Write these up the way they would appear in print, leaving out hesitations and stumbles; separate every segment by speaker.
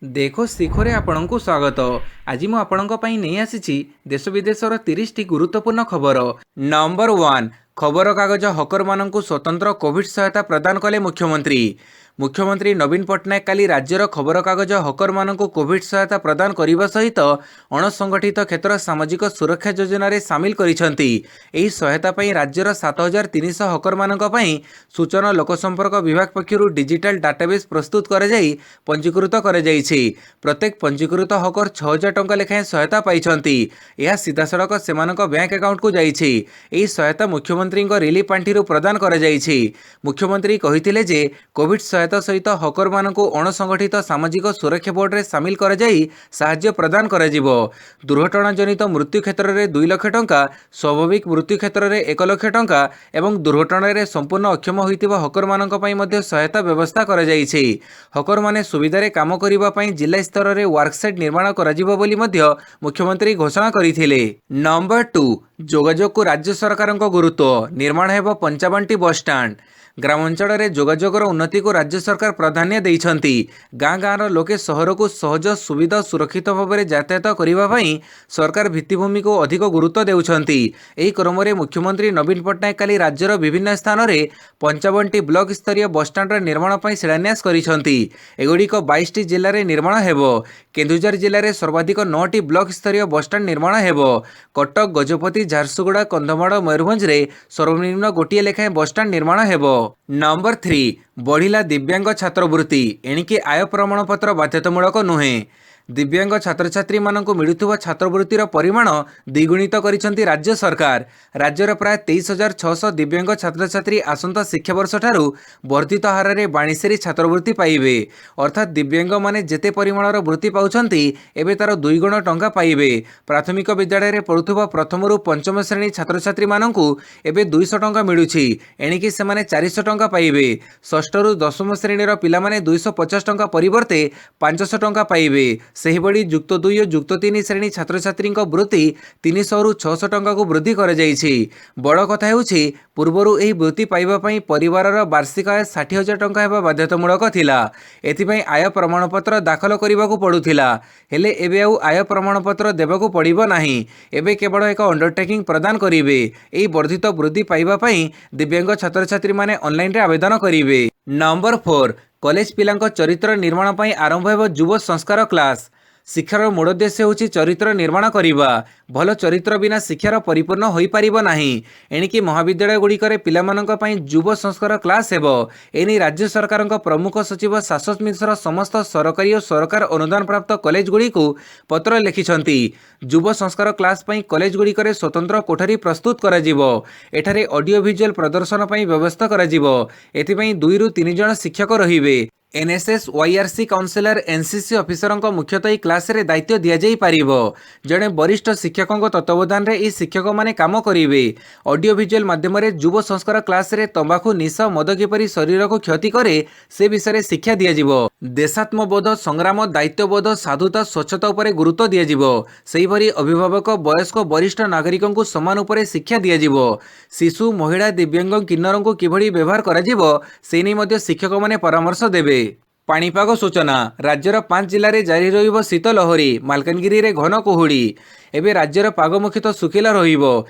Speaker 1: देखो ଶିଖରେ ଆପଣଙ୍କୁ ସ୍ୱାଗତ। ଆଜି ମୁଁ ଆପଣଙ୍କ ପାଇଁ ନେଇ ଆସିଛି ଦେଶ ବିଦେଶର 30ଟି ଗୁରୁତ୍ୱପୂର୍ଣ୍ଣ ଖବର। ନମ୍ବର 1, ଖବରକାଗଜ ହକରମାନଙ୍କୁ ସ୍ୱତନ୍ତ୍ର କୋଭିଡ୍ ସହାୟତା ପ୍ରଦାନ କଲେ ମୁଖ୍ୟମନ୍ତ୍ରୀ। ମୁଖ୍ୟମନ୍ତ୍ରୀ ନବୀନ ପଟ୍ଟନାୟକ କାଲି ରାଜ୍ୟର ଖବରକାଗଜ ହକରମାନଙ୍କୁ କୋଭିଡ୍ ସହାୟତା ପ୍ରଦାନ କରିବା ସହିତ ଅଣସଂଗଠିତ କ୍ଷେତ୍ର ସାମାଜିକ ସୁରକ୍ଷା ଯୋଜନାରେ ସାମିଲ କରିଛନ୍ତି। ଏହି ସହାୟତା ପାଇଁ ରାଜ୍ୟର 7300 ହକରମାନଙ୍କ ପାଇଁ ସୂଚନା ଲୋକସମ୍ପର୍କ ବିଭାଗ ପକ୍ଷରୁ ଡିଜିଟାଲ ଡାଟାବେସ୍ ପ୍ରସ୍ତୁତ କରାଯାଇ ପଞ୍ଜୀକୃତ କରାଯାଇଛି। ପ୍ରତ୍ୟେକ ପଞ୍ଜୀକୃତ ହକର 6000 ଟଙ୍କା ଲେଖାଏଁ ସହାୟତା ପାଇଛନ୍ତି। ଏହା ସିଧାସଳଖ ସେମାନଙ୍କ ବ୍ୟାଙ୍କ ଆକାଉଣ୍ଟକୁ ଯାଇଛି। ଏହି ସହାୟତା ମୁଖ୍ୟମନ୍ତ୍ରୀଙ୍କ ରିଲିଫ ପାଣ୍ଠିରୁ ପ୍ରଦାନ କରାଯାଇଛି। ମୁଖ୍ୟମନ୍ତ୍ରୀ କହିଥିଲେ ଯେ କୋଭିଡ୍ ସହାୟତା ସହିତ ହକରମାନଙ୍କୁ ଅଣସଂଗଠିତ ସାମାଜିକ ସୁରକ୍ଷା ବୋର୍ଡରେ ସାମିଲ କରାଯାଇ ସାହାଯ୍ୟ ପ୍ରଦାନ କରାଯିବ। ଦୁର୍ଘଟଣାଜନିତ ମୃତ୍ୟୁ କ୍ଷେତ୍ରରେ 2 ଲକ୍ଷ ଟଙ୍କା, ସ୍ୱାଭାବିକ ମୃତ୍ୟୁ କ୍ଷେତ୍ରରେ 1 ଲକ୍ଷ ଟଙ୍କା ଏବଂ ଦୁର୍ଘଟଣାରେ ସମ୍ପୂର୍ଣ୍ଣ ଅକ୍ଷମ ହୋଇଥିବା ହକରମାନଙ୍କ ପାଇଁ ମଧ୍ୟ ସହାୟତା ବ୍ୟବସ୍ଥା କରାଯାଇଛି। ହକରମାନେ ସୁବିଧାରେ କାମ କରିବା ପାଇଁ ଜିଲ୍ଲା ସ୍ତରରେ ୱାର୍କସେଟ୍ ନିର୍ମାଣ କରାଯିବ ବୋଲି ମଧ୍ୟ ମୁଖ୍ୟମନ୍ତ୍ରୀ ଘୋଷଣା କରିଥିଲେ। ନମ୍ବର 2, ଯୋଗାଯୋଗକୁ ରାଜ୍ୟ ସରକାରଙ୍କ ଗୁରୁତ୍ୱ, ନିର୍ମାଣ ହେବ 55ଟି ବସ୍ଷ୍ଟାଣ୍ଡ। ଗ୍ରାମାଞ୍ଚଳରେ ଯୋଗାଯୋଗର ଉନ୍ନତିକୁ ରାଜ୍ୟ ସରକାର ପ୍ରାଧାନ୍ୟ ଦେଇଛନ୍ତି। ଗାଁ ଗାଁର ଲୋକେ ସହରକୁ ସହଜ, ସୁବିଧା ଓ ସୁରକ୍ଷିତ ଭାବରେ ଯାତାୟାତ କରିବା ପାଇଁ ସରକାର ଭିତ୍ତିଭୂମିକୁ ଅଧିକ ଗୁରୁତ୍ୱ ଦେଉଛନ୍ତି। ଏହି କ୍ରମରେ ମୁଖ୍ୟମନ୍ତ୍ରୀ ନବୀନ ପଟ୍ଟନାୟକ କାଲି ରାଜ୍ୟର ବିଭିନ୍ନ ସ୍ଥାନରେ 55ଟି ବ୍ଲକ ସ୍ତରୀୟ ବସ୍ଷ୍ଟାଣ୍ଡର ନିର୍ମାଣ ପାଇଁ ଶିଳାନ୍ୟାସ କରିଛନ୍ତି। ଏଗୁଡ଼ିକ 22ଟି ଜିଲ୍ଲାରେ ନିର୍ମାଣ ହେବ। କେନ୍ଦୁଝର ଜିଲ୍ଲାରେ ସର୍ବାଧିକ 9ଟି ବ୍ଲକ ସ୍ତରୀୟ ବସ୍ଷ୍ଟାଣ୍ଡ ନିର୍ମାଣ ହେବ। କଟକ, ଗଜପତି, ଝାରସୁଗୁଡ଼ା, କନ୍ଧମାଳ, ମୟୂରଭଞ୍ଜରେ ସର୍ବନିମ୍ନ ଗୋଟିଏ ଲେଖାଏଁ ବସ୍ଷ୍ଟାଣ୍ଡ ନିର୍ମାଣ ହେବ। ନମ୍ବର 3, ବଢ଼ିଲା ଦିବ୍ୟାଙ୍ଗ ଛାତ୍ରବୃତ୍ତି, ଏଣିକି ଆୟ ପ୍ରମାଣପତ୍ର ବାଧ୍ୟତାମୂଳକ ନୁହେଁ। ଦିବ୍ୟାଙ୍ଗ ଛାତ୍ରଛାତ୍ରୀମାନଙ୍କୁ ମିଳୁଥିବା ଛାତ୍ରବୃତ୍ତିର ପରିମାଣ ଦ୍ୱିଗୁଣିତ କରିଛନ୍ତି ରାଜ୍ୟ ସରକାର। ରାଜ୍ୟର ପ୍ରାୟ 23600 ଦିବ୍ୟାଙ୍ଗ ଛାତ୍ରଛାତ୍ରୀ ଆସନ୍ତା ଶିକ୍ଷାବର୍ଷଠାରୁ ବର୍ଦ୍ଧିତ ହାରରେ ବାଣିଶ୍ରୀ ଛାତ୍ରବୃତ୍ତି ପାଇବେ। ଅର୍ଥାତ୍ ଦିବ୍ୟାଙ୍ଗମାନେ ଯେତେ ପରିମାଣର ବୃତ୍ତି ପାଉଛନ୍ତି ଏବେ ତାର 2 ଗୁଣ ଟଙ୍କା ପାଇବେ। ପ୍ରାଥମିକ ବିଦ୍ୟାଳୟରେ ପଢ଼ୁଥିବା ପ୍ରଥମରୁ ପଞ୍ଚମ ଶ୍ରେଣୀ ଛାତ୍ରଛାତ୍ରୀମାନଙ୍କୁ ଏବେ 200 ଟଙ୍କା ମିଳୁଛି, ଏଣିକି ସେମାନେ 400 ଟଙ୍କା ପାଇବେ। ଷଷ୍ଠରୁ ଦଶମ ଶ୍ରେଣୀର ପିଲାମାନେ 250 ଟଙ୍କା ପରିବର୍ତ୍ତେ 500 ଟଙ୍କା ପାଇବେ। ସେହିଭଳି ଯୁକ୍ତ 2 ଓ ଯୁକ୍ତ 3 ଶ୍ରେଣୀ ଛାତ୍ରଛାତ୍ରୀଙ୍କ ବୃତ୍ତି 300ରୁ 600 ଟଙ୍କାକୁ ବୃଦ୍ଧି କରାଯାଇଛି। ବଡ଼ କଥା ହେଉଛି, ପୂର୍ବରୁ ଏହି ବୃତ୍ତି ପାଇବା ପାଇଁ ପରିବାରର ବାର୍ଷିକ ଆୟ 60,000 ଟଙ୍କା ହେବା ବାଧ୍ୟତାମୂଳକ ଥିଲା। ଏଥିପାଇଁ ଆୟ ପ୍ରମାଣପତ୍ର ଦାଖଲ କରିବାକୁ ପଡ଼ୁଥିଲା। ହେଲେ ଏବେ ଆଉ ଆୟ ପ୍ରମାଣପତ୍ର ଦେବାକୁ ପଡ଼ିବ ନାହିଁ। ଏବେ କେବଳ ଏକ ଅଣ୍ଡରଟେକିଂ ପ୍ରଦାନ କରିବେ। ଏହି ବର୍ଦ୍ଧିତ ବୃତ୍ତି ପାଇବା ପାଇଁ ଦିବ୍ୟାଙ୍ଗ ଛାତ୍ରଛାତ୍ରୀମାନେ ଅନଲାଇନରେ ଆବେଦନ କରିବେ। ନମ୍ବର 4, କଲେଜ ପିଲାଙ୍କ ଚରିତ୍ର ନିର୍ମାଣ ପାଇଁ ଆରମ୍ଭ ହେବ ଯୁବ ସଂସ୍କାର କ୍ଲାସ। ଶିକ୍ଷାର ମୂଳ ଉଦ୍ଦେଶ୍ୟ ହେଉଛି ଚରିତ୍ର ନିର୍ମାଣ କରିବା। ଭଲ ଚରିତ୍ର ବିନା ଶିକ୍ଷାର ପରିପୂର୍ଣ୍ଣ ହୋଇପାରିବ ନାହିଁ। ଏଣିକି ମହାବିଦ୍ୟାଳୟଗୁଡ଼ିକରେ ପିଲାମାନଙ୍କ ପାଇଁ ଯୁବ ସଂସ୍କାର କ୍ଲାସ ହେବ। ଏନେଇ ରାଜ୍ୟ ସରକାରଙ୍କ ପ୍ରମୁଖ ସଚିବ ଶାଶ୍ୱତ ମିଶ୍ର ସମସ୍ତ ସରକାରୀ ଓ ସରକାର ଅନୁଦାନପ୍ରାପ୍ତ କଲେଜଗୁଡ଼ିକୁ ପତ୍ର ଲେଖିଛନ୍ତି। ଯୁବ ସଂସ୍କାର କ୍ଲାସ ପାଇଁ କଲେଜଗୁଡ଼ିକରେ ସ୍ୱତନ୍ତ୍ର କୋଠରୀ ପ୍ରସ୍ତୁତ କରାଯିବ। ଏଠାରେ ଅଡିଓ ଭିଜୁଆଲ ପ୍ରଦର୍ଶନ ପାଇଁ ବ୍ୟବସ୍ଥା କରାଯିବ। ଏଥିପାଇଁ 2ରୁ 3 ଜଣ ଶିକ୍ଷକ ରହିବେ। ଏନ୍ଏସ୍ଏସ୍, ୱାଇଆର୍ସି କାଉନସିଲର, ଏନ୍ସିସି ଅଫିସରଙ୍କ ମୁଖ୍ୟତଃ ଏହି କ୍ଲାସରେ ଦାୟିତ୍ୱ ଦିଆଯାଇପାରିବ। ଜଣେ ବରିଷ୍ଠ ଶିକ୍ଷକଙ୍କ ତତ୍ତ୍ୱାବଧାନରେ ଏହି ଶିକ୍ଷକମାନେ କାମ କରିବେ। ଅଡିଓ ଭିଜୁଆଲ ମାଧ୍ୟମରେ ଯୁବ ସଂସ୍କାର କ୍ଲାସରେ ତମ୍ବାଖୁ, ନିଶା ଓ ମଦ କିପରି ଶରୀରକୁ କ୍ଷତି କରେ ସେ ବିଷୟରେ ଶିକ୍ଷା ଦିଆଯିବ। ଦେଶାତ୍ମବୋଧ, ସଂଗ୍ରାମ, ଦାୟିତ୍ୱବୋଧ, ସାଧୁତା, ସ୍ୱଚ୍ଛତା ଉପରେ ଗୁରୁତ୍ୱ ଦିଆଯିବ। ସେହିପରି ଅଭିଭାବକ, ବୟସ୍କ, ବରିଷ୍ଠ ନାଗରିକଙ୍କୁ ସମାନ ଉପରେ ଶିକ୍ଷା ଦିଆଯିବ। ଶିଶୁ, ମହିଳା, ଦିବ୍ୟାଙ୍ଗ, କିନ୍ନରଙ୍କୁ କିଭଳି ବ୍ୟବହାର କରାଯିବ ସେ ନେଇ ମଧ୍ୟ ଶିକ୍ଷକମାନେ ପରାମର୍ଶ ଦେବେ। ପାଣିପାଗ ସୂଚନା, ରାଜ୍ୟର 5 ଜିଲ୍ଲାରେ ଜାରି ରହିବ ଶୀତ ଲହରୀ। ମାଲକାନଗିରିରେ ଘନ କୁହୁଡ଼ି। ଏବେ ରାଜ୍ୟର ପାଗ ମୁଖ୍ୟତଃ ଶୁଖିଲା ରହିବ।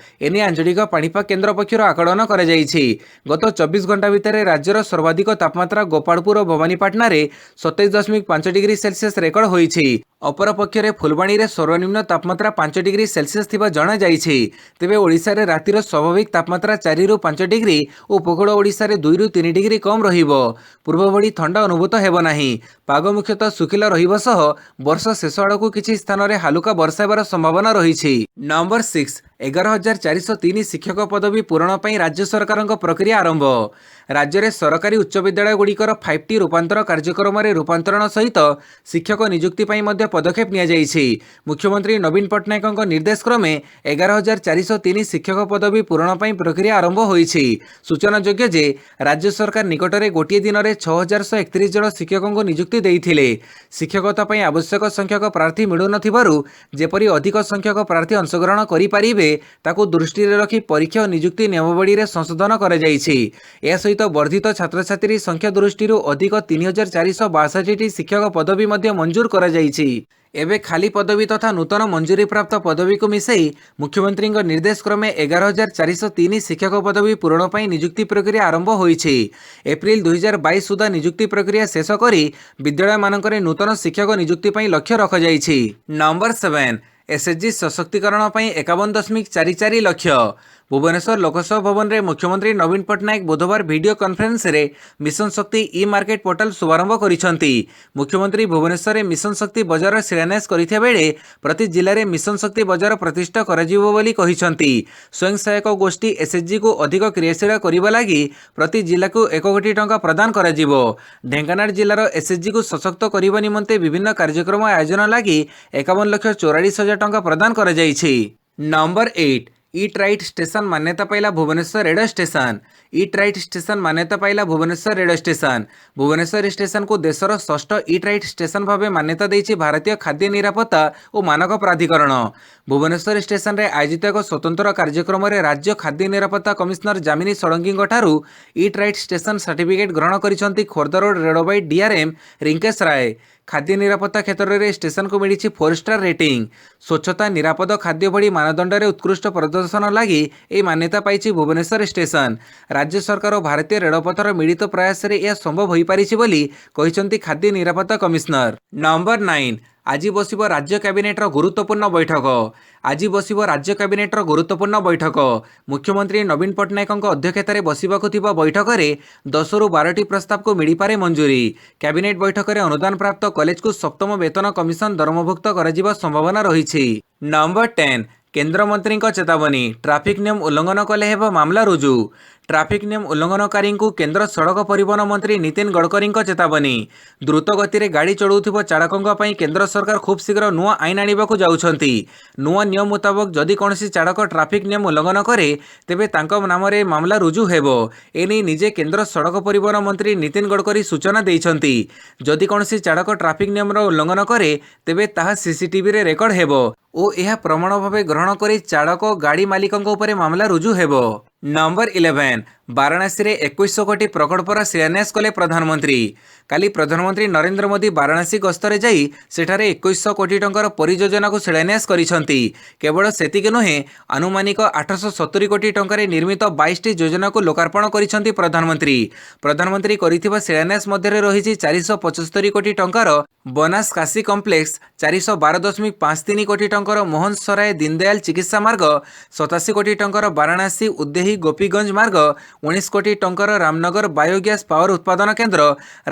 Speaker 1: ଏନେଇ ଆଞ୍ଚଳିକ ପାଣିପାଗ କେନ୍ଦ୍ର ପକ୍ଷରୁ ଆକଳନ କରାଯାଇଛି। ଗତ 24 ଘଣ୍ଟା ଭିତରେ ରାଜ୍ୟର ସର୍ବାଧିକ ତାପମାତ୍ରା ଗୋପାଳପୁର ଓ ଭବାନୀପାଟଣାରେ 27.5 ଡିଗ୍ରୀ ସେଲସିୟସ୍ ରେକର୍ଡ ହୋଇଛି। ଅପରପକ୍ଷରେ ଫୁଲବାଣୀରେ ସର୍ବନିମ୍ନ ତାପମାତ୍ରା 5 ଡିଗ୍ରୀ ସେଲସିୟସ୍ ଥିବା ଜଣାଯାଇଛି। ତେବେ ଓଡ଼ିଶାରେ ରାତିର ସ୍ୱାଭାବିକ ତାପମାତ୍ରା 4ରୁ 5 ଡିଗ୍ରୀ ଓ ଉପକୂଳ ଓଡ଼ିଶାରେ 2ରୁ 3 ଡିଗ୍ରୀ କମ୍ ରହିବ। ପୂର୍ବ ଭଳି ଥଣ୍ଡା ଅନୁଭୂତ ହେବ ନାହିଁ। ପାଗ ମୁଖ୍ୟତଃ ଶୁଖିଲା ରହିବା ସହ ବର୍ଷ ଶେଷ ଆଡ଼କୁ କିଛି ସ୍ଥାନରେ ହାଲୁକା ବର୍ଷା ହେବାର ସମ୍ଭାବନା ରହିଛି। ନମ୍ବର 6, 11,403 ଶିକ୍ଷକ ପଦବୀ ପୂରଣ ପାଇଁ ରାଜ୍ୟ ସରକାରଙ୍କ ପ୍ରକ୍ରିୟା ଆରମ୍ଭ। ରାଜ୍ୟରେ ସରକାରୀ ଉଚ୍ଚ ବିଦ୍ୟାଳୟଗୁଡ଼ିକର 5T ରୂପାନ୍ତର କାର୍ଯ୍ୟକ୍ରମରେ ରୂପାନ୍ତରଣ ସହିତ ଶିକ୍ଷକ ନିଯୁକ୍ତି ପାଇଁ ମଧ୍ୟ ପଦକ୍ଷେପ ନିଆଯାଇଛି। ମୁଖ୍ୟମନ୍ତ୍ରୀ ନବୀନ ପଟ୍ଟନାୟକଙ୍କ ନିର୍ଦ୍ଦେଶ କ୍ରମେ 11,403 ଶିକ୍ଷକ ପଦବୀ ପୂରଣ ପାଇଁ ପ୍ରକ୍ରିୟା ଆରମ୍ଭ ହୋଇଛି। ସୂଚନାଯୋଗ୍ୟ ଯେ ରାଜ୍ୟ ସରକାର ନିକଟରେ ଗୋଟିଏ ଦିନରେ 6,131 ଜଣ ଶିକ୍ଷକଙ୍କୁ ନିଯୁକ୍ତି ଦେଇଥିଲେ। ଶିକ୍ଷକତା ପାଇଁ ଆବଶ୍ୟକ ସଂଖ୍ୟକ ପ୍ରାର୍ଥୀ ମିଳୁନଥିବାରୁ ଯେପରି ଅଧିକ ସଂଖ୍ୟକ ପ୍ରାର୍ଥୀ ଅଂଶଗ୍ରହଣ କରିପାରିବେ କରିବେ ତାକୁ ଦୃଷ୍ଟିରେ ରଖି ପରୀକ୍ଷା ଓ ନିଯୁକ୍ତି ନିୟମାବଳୀରେ ସଂଶୋଧନ କରାଯାଇଛି। ଏହା ସହିତ ବର୍ଦ୍ଧିତ ଛାତ୍ରଛାତ୍ରୀ ସଂଖ୍ୟା ଦୃଷ୍ଟିରୁ ଅଧିକ 3462ଟି ଶିକ୍ଷକ ପଦବୀ ମଧ୍ୟ ମଞ୍ଜୁର କରାଯାଇଛି। ଏବେ ଖାଲି ପଦବୀ ତଥା ନୂତନ ମଞ୍ଜୁରୀପ୍ରାପ୍ତ ପଦବୀକୁ ମିଶାଇ ମୁଖ୍ୟମନ୍ତ୍ରୀଙ୍କ ନିର୍ଦ୍ଦେଶ କ୍ରମେ 11,403 ଶିକ୍ଷକ ପଦବୀ ପୂରଣ ପାଇଁ ନିଯୁକ୍ତି ପ୍ରକ୍ରିୟା ଆରମ୍ଭ ହୋଇଛି। ଏପ୍ରିଲ 2022 ସୁଦ୍ଧା ନିଯୁକ୍ତି ପ୍ରକ୍ରିୟା ଶେଷ କରି ବିଦ୍ୟାଳୟମାନଙ୍କରେ ନୂତନ ଶିକ୍ଷକ ନିଯୁକ୍ତି ପାଇଁ ଲକ୍ଷ୍ୟ ରଖାଯାଇଛି। ନମ୍ବର 7 ଏସ୍ଏଚ୍ଜି ସଶକ୍ତିକରଣ ପାଇଁ 51.44 ଲକ୍ଷ। ଭୁବନେଶ୍ୱର ଲୋକସଭା ଭବନରେ ମୁଖ୍ୟମନ୍ତ୍ରୀ ନବୀନ ପଟ୍ଟନାୟକ ବୁଧବାର ଭିଡ଼ିଓ କନଫରେନ୍ସରେ ମିଶନ ଶକ୍ତି ଇ ମାର୍କେଟ ପୋର୍ଟାଲ ଶୁଭାରମ୍ଭ କରିଛନ୍ତି। ମୁଖ୍ୟମନ୍ତ୍ରୀ ଭୁବନେଶ୍ୱରରେ ମିଶନ ଶକ୍ତି ବଜାର ଶିଳାନ୍ୟାସ କରିଥିବା ବେଳେ ପ୍ରତି ଜିଲ୍ଲାରେ ମିଶନ ଶକ୍ତି ବଜାର ପ୍ରତିଷ୍ଠା କରାଯିବ ବୋଲି କହିଛନ୍ତି। ସ୍ୱୟଂ ସହାୟକ ଗୋଷ୍ଠୀ ଏସ୍ଏଚ୍ଜିକୁ ଅଧିକ କ୍ରିୟାଶୀଳ କରିବା ଲାଗି ପ୍ରତି ଜିଲ୍ଲାକୁ 1 କୋଟି ଟଙ୍କା ପ୍ରଦାନ କରାଯିବ। ଢେଙ୍କାନାଳ ଜିଲ୍ଲାର ଏସ୍ଏଚ୍ଜିକୁ ସଶକ୍ତ କରିବା ନିମନ୍ତେ ବିଭିନ୍ନ କାର୍ଯ୍ୟକ୍ରମ ଆୟୋଜନ ଲାଗି 51,44,000 ଟଙ୍କା ପ୍ରଦାନ କରାଯାଇଛି। ନମ୍ବର 8 ଇଟ୍ ରାଇଟ୍ ଷ୍ଟେସନ ମାନ୍ୟତା ପାଇଲା ଭୁବନେଶ୍ୱର ରେଳ ଷ୍ଟେସନ। ଇଟ୍ ରାଇଟ୍ ଷ୍ଟେସନ ମାନ୍ୟତା ପାଇଲା ଭୁବନେଶ୍ୱର ରେଳ ଷ୍ଟେସନ। ଭୁବନେଶ୍ୱର ଷ୍ଟେସନକୁ ଦେଶର ଷଷ୍ଠ ଇଟ୍ ରାଇଟ୍ ଷ୍ଟେସନ ଭାବେ ମାନ୍ୟତା ଦେଇଛି ଭାରତୀୟ ଖାଦ୍ୟ ନିରାପତ୍ତା ଓ ମାନକ ପ୍ରାଧିକରଣ। ଭୁବନେଶ୍ୱର ଷ୍ଟେସନରେ ଆୟୋଜିତ ଏକ ସ୍ୱତନ୍ତ୍ର କାର୍ଯ୍ୟକ୍ରମରେ ରାଜ୍ୟ ଖାଦ୍ୟ ନିରାପତ୍ତା କମିଶନର ଯାମିନୀ ଷଡ଼ଙ୍ଗୀଙ୍କ ଠାରୁ ଇଟ୍ ରାଇଟ୍ ଷ୍ଟେସନ ସାର୍ଟିଫିକେଟ୍ ଗ୍ରହଣ କରିଛନ୍ତି ଖୋର୍ଦ୍ଧା ରୋଡ୍ ରେଳବାଇ ଡିଆର୍ଏମ୍ ରିଙ୍କେଶ ରାୟ। ଖାଦ୍ୟ ନିରାପତ୍ତା କ୍ଷେତ୍ରରେ ଷ୍ଟେସନକୁ ମିଳିଛି 4 ଷ୍ଟାର ରେଟିଂ। ସ୍ୱଚ୍ଛତା, ନିରାପଦ ଖାଦ୍ୟ ଭଳି ମାନଦଣ୍ଡରେ ଉତ୍କୃଷ୍ଟ ପ୍ରଦର୍ଶନ ଲାଗି ଏହି ମାନ୍ୟତା ପାଇଛି ଭୁବନେଶ୍ୱର ଷ୍ଟେସନ। ରାଜ୍ୟ ସରକାର ଓ ଭାରତୀୟ ରେଳପଥର ମିଳିତ ପ୍ରୟାସରେ ଏହା ସମ୍ଭବ ହୋଇପାରିଛି ବୋଲି କହିଛନ୍ତି ଖାଦ୍ୟ ନିରାପତ୍ତା କମିଶନର। ନମ୍ବର 9 ଆଜି ବସିବ ରାଜ୍ୟ କ୍ୟାବିନେଟ୍ର ଗୁରୁତ୍ୱପୂର୍ଣ୍ଣ ବୈଠକ। ଆଜି ବସିବ ରାଜ୍ୟ କ୍ୟାବିନେଟ୍ର ଗୁରୁତ୍ୱପୂର୍ଣ୍ଣ ବୈଠକ। ମୁଖ୍ୟମନ୍ତ୍ରୀ ନବୀନ ପଟ୍ଟନାୟକଙ୍କ ଅଧ୍ୟକ୍ଷତାରେ ବସିବାକୁ ଥିବା ବୈଠକରେ 10ରୁ 12ଟି ପ୍ରସ୍ତାବକୁ ମିଳିପାରେ ମଞ୍ଜୁରୀ। କ୍ୟାବିନେଟ୍ ବୈଠକରେ ଅନୁଦାନ ପ୍ରାପ୍ତ କଲେଜକୁ ସପ୍ତମ ବେତନ କମିଶନ ଦରମଭୁକ୍ତ କରାଯିବା ସମ୍ଭାବନା ରହିଛି। ନମ୍ବର 10 କେନ୍ଦ୍ରମନ୍ତ୍ରୀଙ୍କ ଚେତାବନୀ, ଟ୍ରାଫିକ୍ ନିୟମ ଉଲ୍ଲଂଘନ କଲେ ହେବ ମାମଲା ରୁଜୁ। ଟ୍ରାଫିକ୍ ନିୟମ ଉଲ୍ଲଂଘନକାରୀଙ୍କୁ କେନ୍ଦ୍ର ସଡ଼କ ପରିବହନ ମନ୍ତ୍ରୀ ନୀତିନ ଗଡ଼କରୀଙ୍କ ଚେତାବନୀ। ଦ୍ରୁତ ଗତିରେ ଗାଡ଼ି ଚଳାଉଥିବା ଚାଳକଙ୍କ ପାଇଁ କେନ୍ଦ୍ର ସରକାର ଖୁବ୍ ଶୀଘ୍ର ନୂଆ ଆଇନ ଆଣିବାକୁ ଯାଉଛନ୍ତି। ନୂଆ ନିୟମ ମୁତାବକ ଯଦି କୌଣସି ଚାଳକ ଟ୍ରାଫିକ୍ ନିୟମ ଉଲ୍ଲଂଘନ କରେ ତେବେ ତାଙ୍କ ନାମରେ ମାମଲା ରୁଜୁ ହେବ। ଏନେଇ ନିଜେ କେନ୍ଦ୍ର ସଡ଼କ ପରିବହନ ମନ୍ତ୍ରୀ ନୀତିନ ଗଡ଼କରୀ ସୂଚନା ଦେଇଛନ୍ତି। ଯଦି କୌଣସି ଚାଳକ ଟ୍ରାଫିକ୍ ନିୟମର ଉଲ୍ଲଂଘନ କରେ ତେବେ ତାହା ସିସିଟିଭିରେ ରେକର୍ଡ ହେବ ଓ ଏହା ପ୍ରମାଣ ଭାବେ ଗ୍ରହଣ କରି ଚାଳକ ଗାଡ଼ି ମାଲିକଙ୍କ ଉପରେ ମାମଲା ରୁଜୁ ହେବ। ନମ୍ବର 11 ବାରାଣାସୀରେ 2100 କୋଟି ପ୍ରକଳ୍ପର ଶିଳାନ୍ୟାସ କଲେ ପ୍ରଧାନମନ୍ତ୍ରୀ। କାଲି ପ୍ରଧାନମନ୍ତ୍ରୀ ନରେନ୍ଦ୍ର ମୋଦି ବାରାଣାସୀ ଗସ୍ତରେ ଯାଇ ସେଠାରେ 2100 କୋଟି ଟଙ୍କାର ପରିଯୋଜନାକୁ ଶିଳାନ୍ୟାସ କରିଛନ୍ତି। କେବଳ ସେତିକି ନୁହେଁ, ଆନୁମାନିକ 870 କୋଟି ଟଙ୍କାରେ ନିର୍ମିତ 22ଟି ଯୋଜନାକୁ ଲୋକାର୍ପଣ କରିଛନ୍ତି ପ୍ରଧାନମନ୍ତ୍ରୀ। ପ୍ରଧାନମନ୍ତ୍ରୀ କରିଥିବା ଶିଳାନ୍ୟାସ ମଧ୍ୟରେ ରହିଛି 475 କୋଟି ଟଙ୍କାର ବନାସ କାଶୀ କମ୍ପ୍ଲେକ୍ସ, 412.53 କୋଟି ଟଙ୍କାର ମୋହନ ସରାୟ ଦୀନଦୟାଲ ଚିକିତ୍ସା ମାର୍ଗ, 87 କୋଟି ଟଙ୍କାର ବାରାଣାସୀ ଉଦେହୀ ଗୋପୀଗଞ୍ଜ ମାର୍ଗ, 19 କୋଟି ଟଙ୍କାର ରାମନଗର ବାୟୋଗ୍ୟାସ ପାୱାର ଉତ୍ପାଦନ କେନ୍ଦ୍ର,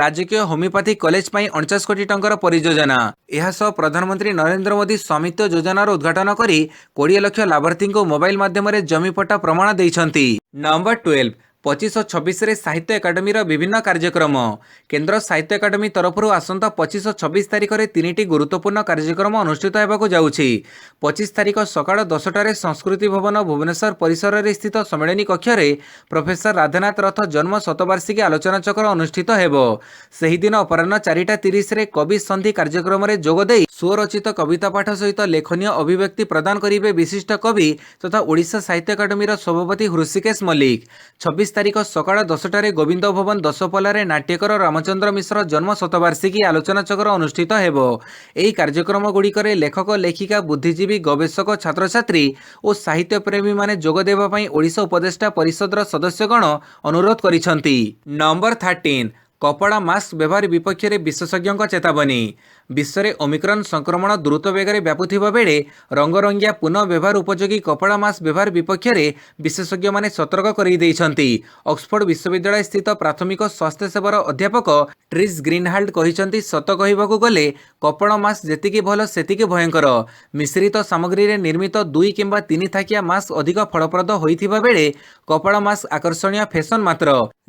Speaker 1: ରାଜକୀୟ ହୋମିଓପାଥି କଲେଜ ପାଇଁ 49 କୋଟି ଟଙ୍କାର ପରିଯୋଜନା। ଏହାସହ ପ୍ରଧାନମନ୍ତ୍ରୀ ନରେନ୍ଦ୍ର ମୋଦି ସ୍ୱାମିତ୍ୱ ଯୋଜନାର ଉଦ୍ଘାଟନ କରି 20 ଲକ୍ଷ ଲାଭାର୍ଥୀଙ୍କୁ ମୋବାଇଲ ମାଧ୍ୟମରେ ଜମି ପଟ୍ଟା ପ୍ରମାଣ ଦେଇଛନ୍ତି। ନମ୍ବର 12 25 ଓ 26ରେ ସାହିତ୍ୟ ଏକାଡେମୀର ବିଭିନ୍ନ କାର୍ଯ୍ୟକ୍ରମ। କେନ୍ଦ୍ର ସାହିତ୍ୟ ଏକାଡେମୀ ତରଫରୁ ଆସନ୍ତା 25 ଓ 26 ତାରିଖରେ 3ଟି ଗୁରୁତ୍ୱପୂର୍ଣ୍ଣ କାର୍ଯ୍ୟକ୍ରମ ଅନୁଷ୍ଠିତ ହେବାକୁ ଯାଉଛି। 25 ତାରିଖ ସକାଳ 10ଟାରେ ସଂସ୍କୃତି ଭବନ ଭୁବନେଶ୍ୱର ପରିସରରେ ସ୍ଥିତ ସମ୍ମିଳନୀ କକ୍ଷରେ ପ୍ରଫେସର ରାଧାନାଥ ରଥ ଜନ୍ମ ଶତବାର୍ଷିକୀ ଆଲୋଚନାଚକ୍ର ଅନୁଷ୍ଠିତ ହେବ। ସେହିଦିନ ଅପରାହ୍ନ 4:30ରେ କବି ସନ୍ଧି କାର୍ଯ୍ୟକ୍ରମରେ ଯୋଗଦେଇ ସ୍ୱରଚିତ କବିତା ପାଠ ସହିତ ଲେଖନୀୟ ଅଭିବ୍ୟକ୍ତି ପ୍ରଦାନ କରିବେ ବିଶିଷ୍ଟ କବି ତଥା ଓଡ଼ିଶା ସାହିତ୍ୟ ଏକାଡେମୀର ସଭାପତି ହୃଷିକେଶ ମଲ୍ଲିକ। 26 ତାରିଖ ସକାଳ 10ଟାରେ ଗୋବିନ୍ଦ ଭବନ ଦଶପଲ୍ଲାରେ ନାଟ୍ୟକର ରାମଚନ୍ଦ୍ର ମିଶ୍ର ଜନ୍ମ ଶତବାର୍ଷିକୀ ଆଲୋଚନାଚକ୍ର ଅନୁଷ୍ଠିତ ହେବ। ଏହି କାର୍ଯ୍ୟକ୍ରମଗୁଡ଼ିକରେ ଲେଖକ, ଲେଖିକା, ବୁଦ୍ଧିଜୀବୀ, ଗବେଷକ, ଛାତ୍ରଛାତ୍ରୀ ଓ ସାହିତ୍ୟ ପ୍ରେମୀମାନେ ଯୋଗ ଦେବା ପାଇଁ ଓଡ଼ିଶା ଉପଦେଷ୍ଟା ପରିଷଦର ସଦସ୍ୟଗଣ ଅନୁରୋଧ କରିଛନ୍ତି। ନମ୍ବର 13 କପଡ଼ା ମାସ୍କ ବ୍ୟବହାର ବିପକ୍ଷରେ ବିଶେଷଜ୍ଞଙ୍କ ଚେତାବନୀ। ବିଶ୍ୱରେ ଓମିକ୍ରନ୍ ସଂକ୍ରମଣ ଦ୍ରୁତ ବେଗରେ ବ୍ୟାପୁଥିବା ବେଳେ ରଙ୍ଗରଙ୍ଗିଆ ପୁନଃ ବ୍ୟବହାର ଉପଯୋଗୀ କପଡ଼ା ମାସ୍କ ବ୍ୟବହାର ବିପକ୍ଷରେ ବିଶେଷଜ୍ଞମାନେ ସତର୍କ କରିଦେଇଛନ୍ତି। ଅକ୍ସଫୋର୍ଡ ବିଶ୍ୱବିଦ୍ୟାଳୟ ସ୍ଥିତ ପ୍ରାଥମିକ ସ୍ୱାସ୍ଥ୍ୟ ସେବାର ଅଧ୍ୟାପକ ଟ୍ରିସ୍ ଗ୍ରିନହାଲ୍ଡ କହିଛନ୍ତି, ସତ କହିବାକୁ ଗଲେ କପଡ଼ା ମାସ୍କ ଯେତିକି ଭଲ ସେତିକି ଭୟଙ୍କର। ମିଶ୍ରିତ ସାମଗ୍ରୀରେ ନିର୍ମିତ 2 କିମ୍ବା 3 ଥାକିଆ ମାସ୍କ ଅଧିକ ଫଳପ୍ରଦ ହୋଇଥିବା ବେଳେ କପଡ଼ା ମାସ୍କ ଆକର୍ଷଣୀୟ ଫ୍ୟାସନ୍ ମାତ୍ର।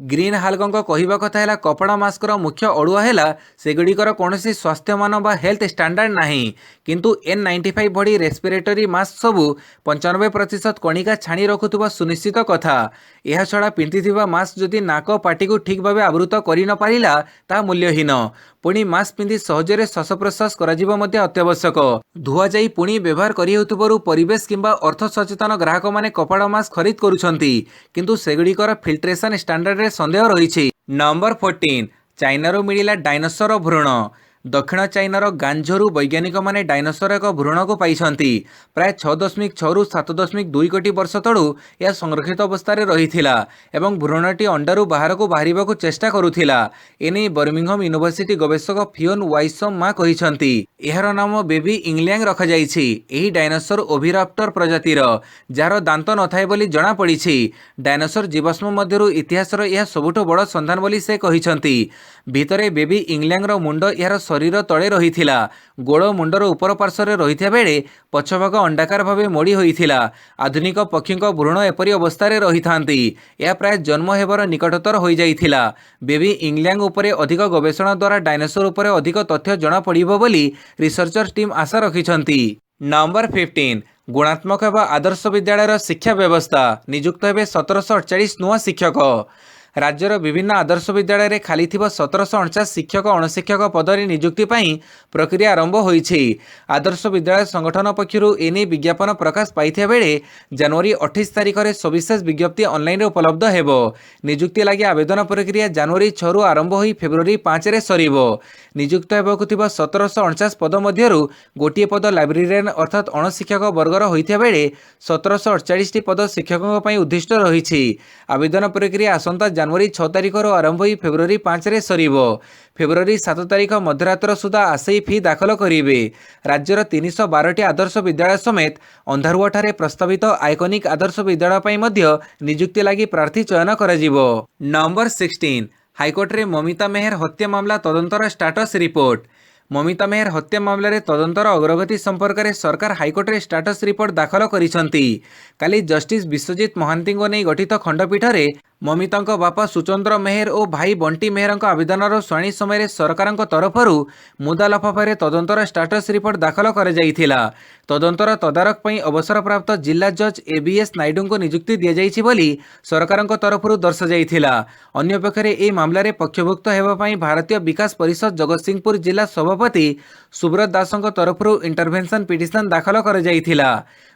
Speaker 1: ଗ୍ରିନହାଲ୍ଡଙ୍କ କହିବା କଥା ହେଲା, କପଡ଼ା ମାସ୍କର ମୁଖ୍ୟ ଅଡ଼ୁଆ ହେଲା ସେଗୁଡ଼ିକର କୌଣସି ସ୍ୱାସ୍ଥ୍ୟମାନ प्रमाण बा हेल्थ स्टैंडर्ड नहीं, किंतु N95 भड़ी रेस्पिरेटरी मास्क सबू 95% कणिका छाणी रखुवा सुनिश्चित कथा। यह छड़ा पिंधिथिबा मास्क जदि नाक पाटी को ठीक भाव आवृत करि न पारिला ता मूल्यहीन। पुणी मास्क पिंधि सहजरे श्वास प्रश्वास कराजिबा मध्ये अत्यावश्यक। धुआ जाई पुणी व्यवहार करि हेउथिबारु परिवेश किंबा अर्थ सचेतन ग्राहक माने कपड़ा मास्क खरीद करुछंती, किंतु सेगुड़िकर फिल्ट्रेशन स्टैंडर्ड रे संदेह रहिछि। नंबर 14 चाइनारू मिलिला डायनोसर भ्रूण। दक्षिण चाइनार गांझोरू वैज्ञानिक माने डायनोसर एक भ्रूण को पाइछंती। प्राय 6.6 रु 7.2 कोटी वर्ष तळू यह संरक्षित अवस्था रे रहिथिला एवं भ्रूणटी अंडारू बाहर को बाहरिबाकू चेष्टा करुथिला। एने बर्मिंघम यूनिवर्सिटी गवेषक फियोन वाइसम मा कहिछंती। एहर नाम बेबी इंग्लैंग रखा जाइछि। एही डायनोसर ओभिराप्टर प्रजातिर, जार दांत नथाय बोली जणा पड़िछि। डायनोसर जीवाश्म मध्यरु इतिहासर यह सबुठो बड़ संधान बोली से कहिछंती। भितरे बेबी इंग्लैंग रो मुंड यार शरीर तले रहिथिला। गोड़ मुंडर उपर पार्श्व रे रहिथिया बेले पछभाग अंडाकार भावे मोड़ी होइथिला। आधुनिक पक्षीक भ्रूण एपरी अवस्था रे रहिथांती। यह प्राय जन्म हेबार निकटतर होई जाइथिला। बेबी इंग्लैंग उपरे अधिक गवेषणा द्वारा डायनोसर उपरे अधिक तथ्य जणा पड़िबो बोली रिसर्चर टीम आशा रखिछंती। नंबर 15 गुणात्मक एवं आदर्श विद्यालय शिक्षा व्यवस्था। नियुक्त हेबे 1748 नुआ शिक्षक। राज्यर विभिन्न आदर्श विद्यालय रे खाली थिबा 1749 शिक्षक अणशिक्षक पदरी नियुक्ति पई प्रक्रिया आरंभ होईछि। आदर्श विद्यालय संगठन पक्षरु एने विज्ञापन प्रकाश पाइथिया बेले जनवरी 28 तारिख रे सविशेष विज्ञप्ति ऑनलाइन रे उपलब्ध हेबो। नियुक्ति लागि आवेदन प्रक्रिया जनवरी 6 रु आरंभ होई फेब्रुआरी 5 रे सरीबो। नियुक्त हेबाकू थिबा 1749 पद मध्यरु गोटिए पद लाइब्रेरियन अर्थात अणशिक्षक वर्गर होइथिया बेले 1748 टी पद शिक्षकक पई उद्दिष्ट रहिछि। आवेदन प्रक्रिया आसंता जनवरी 6 तारिख आरंभ होई फेब्रुआरी 5 रे सरीबो। फेब्रुआरी 7 तारिख मध्यरात्र सुधा आशयी फी दाखल करिवे। राज्यर 312 टी आदर्श विद्यालय समेत अंधारुआठारे प्रस्तावित आइकनिक आदर्श विद्यालय पई मध्य नियुक्ति लागि प्रार्थी चयन कराजिबो। नंबर 16 हाईकोर्ट रे ममिता मेहर हत्या मामला तदंतर स्टाटस रिपोर्ट। ममिता मेहर हत्या मामला रे तदंतर अग्रगति संपर्क में सरकार हाईकोर्ट रे स्टाटस रिपोर्ट दाखल करिसंती। काली जस्टिस विश्वजीत महांती को नहीं गठित खंडपीठ रे ममिता बापा सुचंद्र मेहर और भाई बंटी मेहर आवेदन शुणाणी समय सरकार तरफरू मुदा लफाफे तदंतर स्टाटस रिपोर्ट दाखल कर तदंतर तदारख पई अवसरप्राप्त जिला जज एबीएस नायडू को नियुक्ति दि जाइछि बोली सरकार तरफरू दर्शाइथिला। अन्य पक्षरे ए मामला पक्षभुक्त हेबा पई भारतीय विकास परिषद जगतसिंहपुर जिला सभापति सुब्रत दासଙ୍କ तरफरू इंटरवेंशन पिटिशन दाखल कर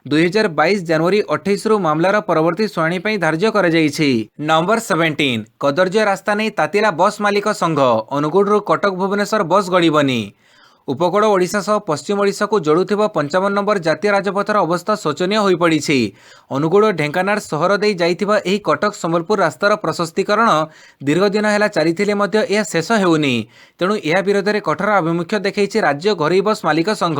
Speaker 1: 2022 जनवरी 28 रु मामलार परवर्ती शुणाणी पई धार्य कर जाइछि। नंबर 17 कदर्य रास्ता नहीं तातिला बस मालिक संघ। अनुगुड़ रु कटक भुवनेश्वर बस गड़बनी। उपकूल ओडिशा सह पश्चिम ओडिशा को जोड़ुथिबा 55 नंबर जातीय राजपथर अवस्था शोचनीय होई पड़िछि। अनुगुड़ ढेंकानाल सहर देई जाइथिबा एही कटक संबलपुर रास्तार प्रशस्तीकरण दीर्घ दिन हेला चालिथिले मध्य यह शेष हेउनी। तेणु यह विरोध में कठोर आभिमुख्य देखैछि राज्य घरोई बस मालिक संघ।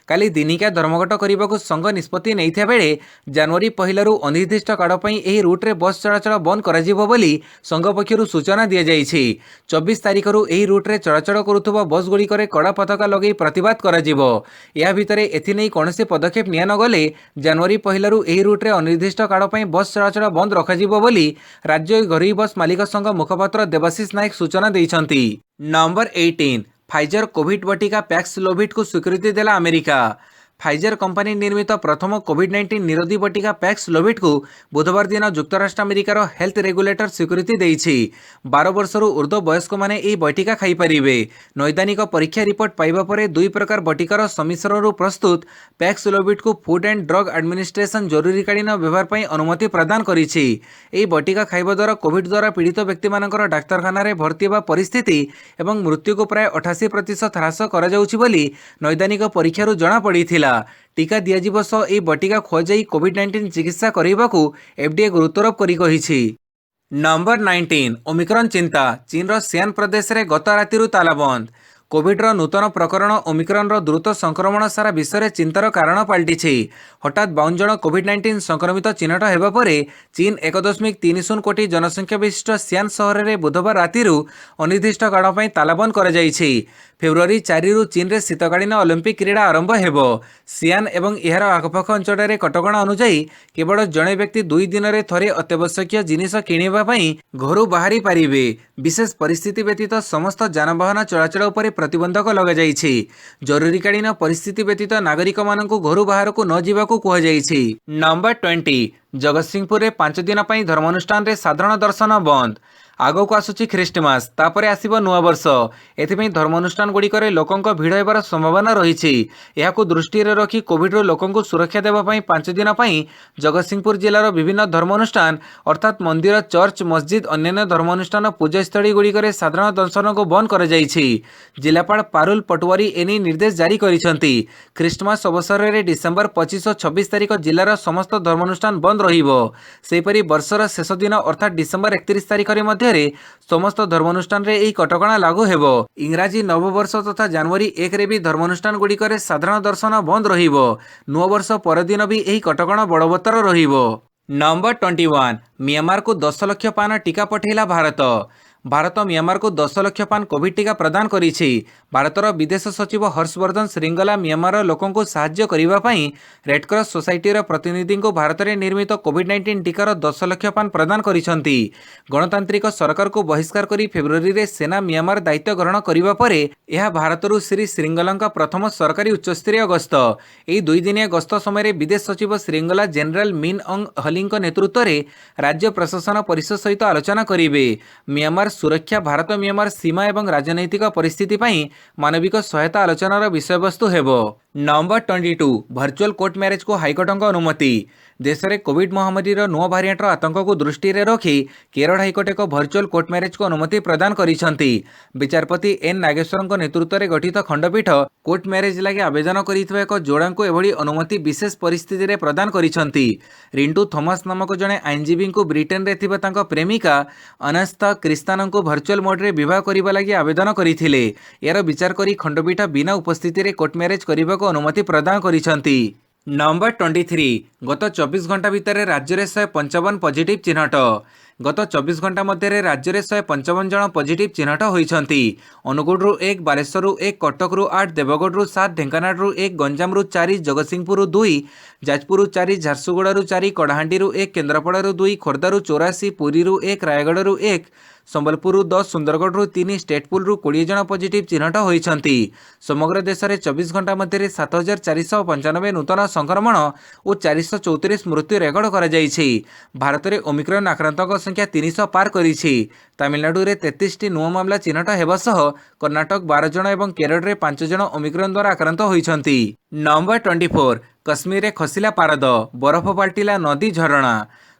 Speaker 1: काली दिनिका धर्मघट करने संघ निष्पत्ति नैथिया बेले जनवरी 1 रु अनिर्दिष्ट काल पई एही रूट रे बस चलाचल बंद कराजिबो बोली संघ पक्षरु सूचना दिया जाइछि। 24 तारिख रु एही रूट रे चलाचल करुथुबा बस गुड़िकरे कड़ा पताका लगे प्रतिवाद कराजिबो। या भितरे एथिनै कोनोसी पदक्षेप निया न गले जनवरी 1 रु एही रूट रे अनिर्दिष्ट काल पई बस चलाचल बंद रखाजिबो बोली राज्य घरोई बस मालिक संघ मुखपात्र देवाशीष नायक सूचना दैछंती। नंबर 18 फाइजर कोविड बटिका पैक्सलोविड को स्वीकृति देला अमेरिका। फाइजर कंपनी निर्मित प्रथम कोविड-19 निरोधी बटिका पैक्सलोविड को बुधवार दिन युक्तराष्ट्र अमेरिकार हेल्थ रेगुलेटर स्वीकृति देइछि। 12 वर्षरू ऊर्ध्व वयस्क माने एही बटिका खाई परिबे। नैदानिक परीक्षा रिपोर्ट पाइबा परे दुई प्रकार बटिकार समिश्रणरू प्रस्तुत पैक्सलोविड को फूड एंड ड्रग एडमिनिस्ट्रेशन जरूरीकालीन व्यवहार पई अनुमति प्रदान करिछि। एही बटिका खाइबा द्वारा कोविड द्वारा पीड़ित व्यक्ति मानकर डाक्तरखाना रे भर्ती हेबा परिस्थिति एवं मृत्यु को प्राय 88% ह्रास करा जाउछि बोली नैदानिक परीक्षारू जणा पड़िथिला। टीका दियाजिबो सह एही बटिका खोजाई कोविड-19 चिकित्सा करिबाकू एफडीए गुरुत्वारोप करी कहिछि। नंबर 19 ओमिक्रॉन चिंता। चीन रो सियान प्रदेश रे गत रातिरु तालाबंद। कोविड्र नूतन प्रकरण ओमिक्रॉन रो द्रुत संक्रमण सारा विश्व में चिंतार कारण पलटिछि। हठात 52 जन कोविड-19 संक्रमित चिन्हट हेबा परे चीन 1.30 कोटी जनसंख्या विशिष्ट सियान सहर में बुधवार रातिरु अनिर्दिष्ट काल पई तालाबंद कर जाइछि। फेब्रुआरी 4 रु चीन रे शीतकालीन ओलंपिक क्रीड़ा आरंभ हेबो। सियान एवं एहार आखपाख अंचल कटकणा अनुसायी केवल जड़े व्यक्ति 2 दिन में थरे अत्यावश्यक जिनिस किणवा घर बाहरी पारिबे। विशेष परिस्थिति व्यतीत समस्त जानवाहन चलाचल उपर प्रतिबंधक लगाଯାଇଛି। जरूरीकालीन परिस्थिति व्यतीत नागरिक मानक घर बाहर को न जावाकू कुहाଯାଇଛି। नंबर 20 जगतसिंहपुर में 5 दिन पर धर्मानुष्ठान रे साधारण दर्शन बंद। आगक आसुची ख्रीष्टमास तापरे आसिबो नुआ वर्ष। एथिपई धर्मानुष्ठान गुड़िकर लोकों भिड़ होबार संभावना रही। यहाकू दृष्टि रखी कोविड लोकों सुरक्षा देवाई 5 दिन पर जगतसिंहपुर जिलार विभिन्न धर्मानुष्ठान अर्थात मंदिर, चर्च, मस्जिद, अन्य धर्मानुष्ठान पूजास्थली गुड़िकर साधारण दर्शन को बंद कर जिलापाल पारुल पटवारी एने निर्देश जारी करिसेंती। ख्रीष्टमास अवसर में डिसेम्बर 25 और 26 तारिख जिलार समस्त धर्मानुष्ठान बंद रहिबो। सेहीपरि वर्षर शेष दिन अर्थात डिसेम्बर 31 तारिख समस्त धर्मानुष्ठान रे एही कटकणा लागू हेबो। इंग्राजी नववर्ष तथा जनवरी 1 रे भी धर्मानुष्ठान गुड़िकर साधारण दर्शन बंद रहिबो। नुआ वर्ष परदिन भी एही कटकणा बड़बत्तर रहिबो। नंबर 21 म्यांमार को 10 लाख पान टीका पठेला भारत। भारत म्यांमार को 10 लाख पान कोविड टीका प्रदान करिछि। भारतर विदेश सचिव हर्षवर्धन श्रृंगला म्यांमार लोकों को साहाय्य करिबा पई रेडक्रॉस सोसाइटीर प्रतिनिधि को भारत में निर्मित कोविड-19 टीकार 10 लाख पान प्रदान करिसंती। गणतांत्रिक सरकार को बहिष्कार करी फेब्रुआरी रे सेना म्यांमार दायित्व ग्रहण करिबा परे यह भारतरू श्री श्रृंगला प्रथम सरकारी उच्चस्तरीय गस्त। एही 2 दिनिया गस्त समय विदेश सचिव श्रृंगला जनरल मिन अंग हलिंग नेतृत्व में राज्य प्रशासन परिषद सहित आलोचना करिवे। म्यांमार सुरक्षा, भारत म्यांमार सीमा एवं राजनैतिक परिस्थिति पई मानविक सहायता आलोचनार विषयवस्तु हेबो। नंबर 22 वर्चुअल कोर्ट मैरेज को हाइकोर्ट अनुमति। देश में कोविड महामारीर नुआ भारिएंटर आतंक को दृष्टि रखी केरल हाइकोर्ट एक वर्चुअल कोर्ट मैरेज को अनुमति प्रदान करिसंती। विचारपति एन नागेश्वर नेतृत्व में गठित खंडपीठ कोर्ट मैरेज लगे आवेदन करिଥିବା एक जोड़ा को एभली अनुमति विशेष परिस्थिति रे प्रदान करिसंती। रिंटू थॉमस नामक जड़े आईनजीवी को ब्रिटेन रे थिबा तांका प्रेमिका अनास्था क्रिस्तान को वर्चुअल मोड रे विवाह करिबा लगी आवेदन करिथिले। यार विचार करी खंडपीठ बिना उपस्थिति रे कोर्ट मैरेज करने को अनुमति प्रदान करिसंती। नंबर 23 गत 24 घंटा भितर राज्य में 155 पॉजिटिव चिन्हट। गत 24 घंटा मध्य राज्य में 155 जन पॉजिटिव चिन्हट होती। अनुगुड़ू 1, बालेश्वर 1, कटकू 8, देवगढ़ 7, ढेंकानालू 1, गंजामरू 4, जगतसिंहपुर 2, जाजपुर 4, झारसुगुड़ारू 4, कड़ाहांडी 1, केन्द्रापड़ारू 2, खोर्धारू 84, पुरी 1, रायगढ़ 1, संबलपुर 10, सुंदरगढ़ 3, स्टेटपुल 20 जन पॉजिटिव चिन्हट होती। समग्र देश में 24 घंटा मध्य 7495 नूतन संक्रमण और 434 मृत्यु रेकर्ड कर। भारत में ओमिक्रॉन आक्रांतों संख्या 300 पार करिछि। तमिलनाडु रे 33 टी नुआ मामला चिन्हट हेबा सह कर्नाटक 12 जन और केरल रे 5 जन ओमिक्रॉन द्वारा आक्रांत होइछंती। नंबर 24 कश्मीर रे खसिला पारद, बरफ पाल्टिला नदी झरणा।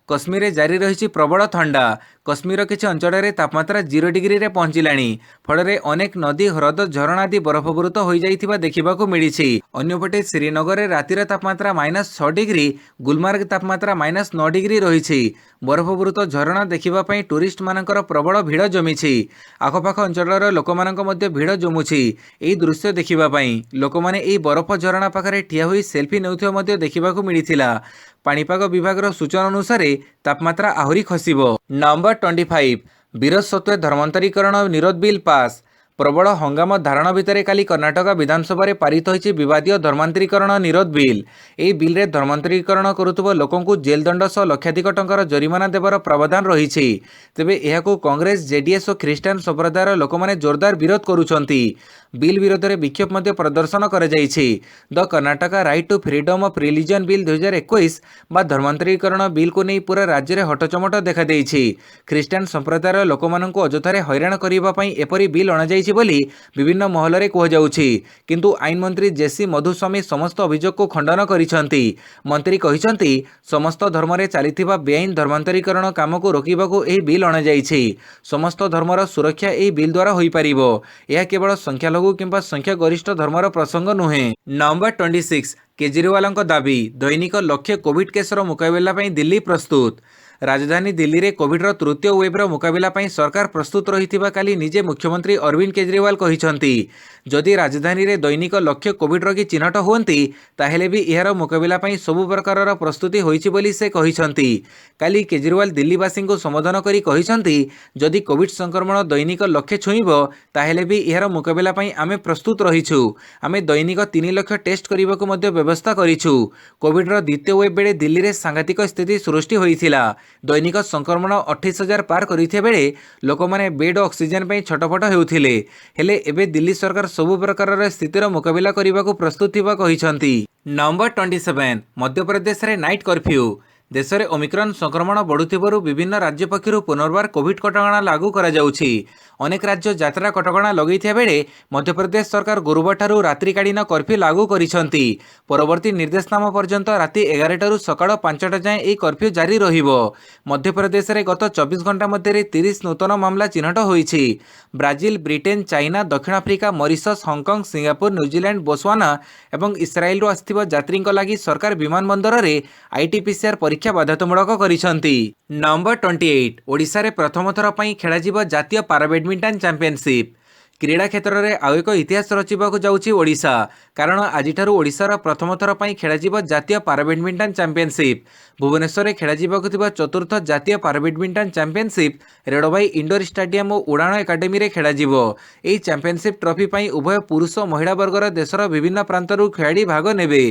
Speaker 1: कश्मीर में जारी रही प्रबल ठंडा। कश्मीर किसी अंचल में तापमात्रा 0 डिग्री रे पहुंचलानी। फल अनेक नदी, ह्रद, झरणा आदि बरफावृत हो जाइथिबा देखिबाकू मिलिछि। अन्यपटे श्रीनगर में रातिर तापमात्रा -6 डिग्री, गुलमार्ग तापमात्रा -9 डिग्री रही। बरफावृत झरणा देखिबापई टूरिस्ट मानकर प्रबल भिड़ जमिछि। आखपाख अंचलर लोकमानक मध्य भिड़ जमुछि। एही दृश्य देखिबापई लोकमाने एही बरफ झरणा पाखरे ठिया होई सेल्फी नेउथिबा मध्य देखिबाकू मिलिथिला। पाणीपाग विभाग सूचना अनुसार तापमात्रा आहरी खसिबो। नंबर 25 वीरस्वत्व धर्मांतरीकरण निरोध बिल पास। प्रबल हंगामा धारणा भितर काली कर्नाटक विधानसभा पारित होइछि विवादीय धर्मांतरीकरण निरोध बिल। एही बिल रे धर्मांतरीकरण करुथबो लोकंकु जेल दंड सह लक्षाधिक टंकार जरिमाना देवर प्रावधान रहिछि। तेबे एहाकु कांग्रेस, जेडीएस और ख्रीष्टान संप्रदायर लोकमाने जोरदार विरोध करुछंती। बिल विरोध में विक्षोभ मध्य प्रदर्शन कर the Karnataka right to freedom of religion bill 2021 बा धर्मांतरीकरण बिल को नहीं पूरा राज्य में हटचमट देखा देछि। ख्रीष्टान संप्रदायर लोक मानक अजथारे हैरान करबा पई एपरी बिल अणाଯାଇଛି बोली विभिन्न महल में कहुযাଉଛି। किंतु आईन मंत्री जेसी मधुस्वामी समस्त अभियोग को खंडन करिसंती। मंत्री कहिसंती समस्त धर्म रे चलिथिबा बेआईन धर्मांतरीकरण काम को रोकिबाकू एही बिल अणाଯାଇଛି। समस्त धर्मर सुरक्षा एही बिल द्वारा होई परिबो। यह केवल संख्यालघु किंबा संख्या गरिष्ठ धर्मर प्रसंग नुहे। नंबर 26 केजरीवाल दाबी दैनिक लक्ष्य कोविड केसर मुकाबला दिल्ली प्रस्तुत। राजधानी दिल्ली रे कोविडर तृतीय वेब्र मुकाबिला ପାଇଁ सरकार प्रस्तुत रहिथिबा काली निजे मुख्यमंत्री अरविंद केजरीवाल कहिसंती जदि राजधानी रे दैनिक लक्ष्य कोविड रोगी चिन्हट हुअंती ताहेले भी एहार मुकाबिला ପାଇଁ ସବୁ प्रकारर प्रस्तुति होईछि बोली से कहिसंती। काली केजरीवाल दिल्लीवासी को संबोधन करी कहिसंती जदि कोविड संक्रमण दैनिक लक्ष्य छुईबो ताहेले भी एहार मुकाबिला ପାଇଁ आमे प्रस्तुत रहिछु। आमे दैनिक 3 लाख टेस्ट करबाको मध्ये व्यवस्था करिछु। कोविडर द्वितीय वेब बेले दिल्ली रे सांघातिक स्थिति सृष्टि होइथिला। दैनिक संक्रमण 28,000 पार करिथे बेले लोक माने बेड ऑक्सीजन ପାଇଁ छटपट हेउथिले। हेले एबे दिल्ली सरकार सब प्रकारर स्थितिर मुकाबिला करबाको प्रस्तुत थिबा कहिसंती। नंबर 27 मध्य प्रदेश रे नाइट कर्फ्यू। देश में ओमिक्रॉन संक्रमण बढ़ुथिबारु विभिन्न राज्य पक्षर पुनर्बार कोविड कटकणा लागू करा जाउछि। अनेक राज्य यात्रा कटकणा लगैथिया बेले मध्यप्रदेश सरकार गुरुवार ठारू रात्रिकालीन कर्फ्यू लागू करिसंती। परवर्ती निर्देशनामा पर्यंत राति 11 टारू सकाळ 5टा जाए यह कर्फ्यू जारी रहिबो। मध्यप्रदेश रे गत 24 घंटा मध्य 30 नूतन मामला चिन्हट होईछि। ब्राजिल, ब्रिटेन, चाइना, दक्षिण Africa, Mauritius, Hong Kong, Singapore, New Zealand, Botswana एवं इस्राएल रो आस्थिबा यात्री लागि सरकार विमान बंदर रे आईटीपीसीआर परीक्षा बाध्यतामूलक करिसंती। नंबर 28 ओडिशा रे प्रथम थर पई खेलाजिबो जातीय पारा बैडमिंटन चैंपियनशिप। क्रीड़ा क्षेत्र में आउ एक इतिहास रचिबाकु जाउछि ओडिशा, कारण आजिठारु ओडिशार प्रथम थर पई खेलाजिबो जातीय पारा बैडमिंटन चैंपियनशिप। भुवनेश्वर में खेलाजिबाकु थिबा चतुर्थ जातीय पारा बैडमिंटन चैंपियनशिप रेडबाई इंडोर स्टेडियम और उड़ाण एकाडेमी रे खेलाजिबो। एही चैंपियनशिप ट्रॉफी पई उभय पुरुष और महिला वर्गर देशर विभिन्न प्रांतरु खेलाड़ी भाग नेबे।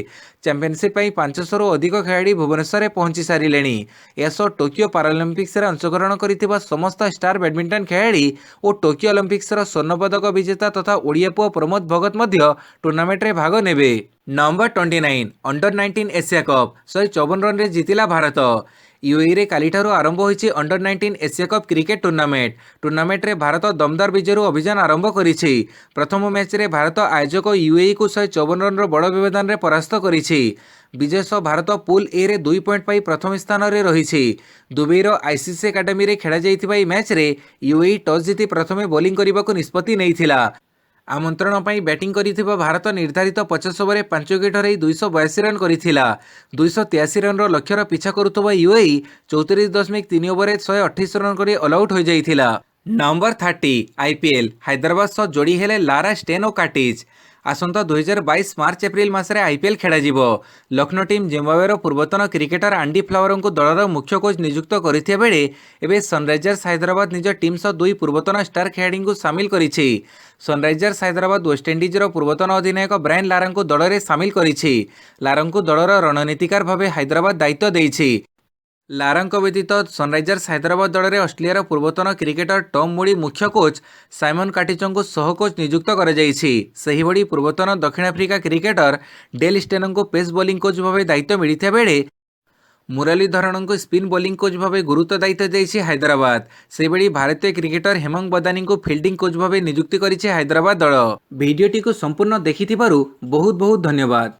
Speaker 1: चैंपियनशिप पई 500 रु अधिक खेलाड़ी भुवनेश्वर में पहुंची सारिलेनी। एसो टोकियो पारालिम्पिक्स रे अंशग्रहण करिथिबा समस्त स्टार बैडमिंटन खेलाड़ी और टोकियो ओलंपिक्स रो स्वर्ण पदक विजेता तथा ओडिया पुओ प्रमोद भगत मध्य टूर्नामेंट रे भाग नेबे। Number 29 under 19 Asia cup 154 run रे जीतिला भारत। यूएई रे कालीठारु आरंभ होईछि under 19 Asia cup cricket tournament रे भारत दमदार विजयरु अभियान आरंभ करिछि। प्रथम मैच रे भारत आयोजक यूएई को 154 रन रो बड़ व्यवधान रे परास्त करिछि। विजय सह भारत पूल ए रे 2 पॉइंट पाई प्रथम स्थान रे रहिछि। दुबई रो आईसीसी एकाडेमी रे खेला जाइथिबा ई मैच रे यूएई टॉस जीति प्रथमे बॉलिंग करबाको निष्पत्ति नेइथिला। आमंत्रण पर बैटिंग करिथिबा भारत निर्धारित 50 ओवर 5 विकेट हराई 282 रन करिथिला। 283 रन रो लक्ष्यर पीछा करुथबा यूएई 34.3 ओवर 128 रन करी ऑल आउट हो जाइथिला। नंबर 30 आईपीएल हैदराबाद सह जोड़ी हेले लारा स्टेन और काटिज। आसंता 2022 मार्च एप्रिल मासरे आईपीएल खेला जिवो। लखनऊ टीम जिम्बाब्वेर पूर्वतन क्रिकेटर आंडी फ्लावर को दलर मुख्य कोच नियुक्त करथिया बेले एबे सनराइजर्स हैदराबाद निज टीम सह 2 पूर्वतन स्टार खेलाड़ी को सामिल करिछि। सनराइजर्स हैदराबाद वेस्टइंडीज पूर्वतन अधिनायक ब्रायन लारा को दल में सामिल करिछि। लारा को दलर रणनीतिकार भावे हैदराबाद दायित्व देइछि। लारांको व्यतीत सनराइजर्स हैदराबाद दल में ऑस्ट्रेलियार पूर्वतन क्रिकेटर टॉम मूडी मुख्य कोच साइमन काटिचों को सह कोच नियुक्त कर सेहिभଳି पूर्वतन दक्षिण आफ्रिका क्रिकेटर डेल स्टेन को पेस बॉलिंग कोच भाव दायित्व मिलता बेले मुरलीधरन को स्पिन बॉलिंग कोच भाव गुरुत्व दायित्व देइछि हैदराबाद। सेहिभଳି भारतीय क्रिकेटर हेमंग बदानी को फील्डिंग कोच भाव नियुक्ति करिछि हैदराबाद दल। भिडियोटी को संपूर्ण देखिथिबारु बहुत बहुत धन्यवाद।